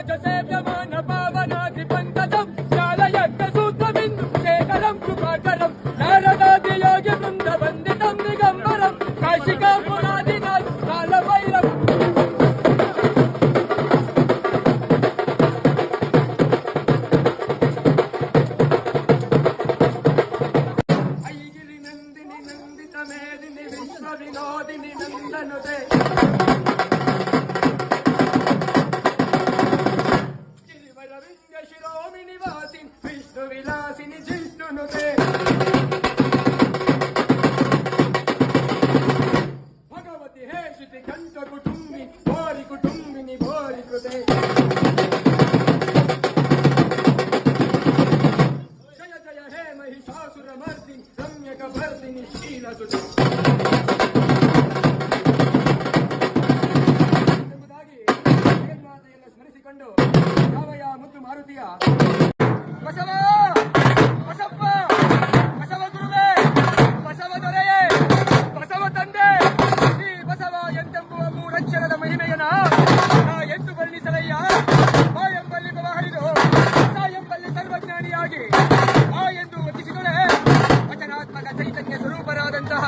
राजसेव्यमान पावनाधिपङ्कजं ज्ञानयज्ञसूत्रबिन्दु शेखरं कृपाकरं नारदादियोगि वृन्दवन्दितं दिगम्बरं काशिकापुरादिनाथ कालभैरवम् ऐगिरिनन्दिनि नन्दितमेदिनि विश्वविनोदिनि नन्दनुते शिरोमिनि वासिन विष्णु विलासिनि जिष्णुनुते भगवति हे श्रुति कंठ कुटुंबिनि भोरि कृते जय जय हे महिषासुरमर्दिनि रम्यकवर्दिनि शीलसुते ಸ್ಮರಿಸಿಕೊಂಡು ಯಾವಯ ಮುದ್ದು ಮಾರುತಿಯ ಬಸವ ಬಸಪ್ಪ ಬಸವ ಗುರುವೇ ಬಸವ ದೊರೆಯೇ ಬಸವ ತಂದೆ ಈ ಬಸವ ಎಂತೆಂಬುವ ಮೂರಕ್ಷರದ ಮಹಿಮೆಯನ ನಾ ಎಂದು ಬಣ್ಣಿಸಲಯ್ಯ ಆ ಎಂಬಲ್ಲಿ ಬವ ಹರಿದು ಸ ಎಂಬಲ್ಲಿ ಸರ್ವಜ್ಞಾನಿಯಾಗಿ ಆ ಎಂದು ವಂದಿಸಿದೊಡೆ ವಚನಾತ್ಮಕ ಚೈತನ್ಯ ಸ್ವರೂಪರಾದಂತಹ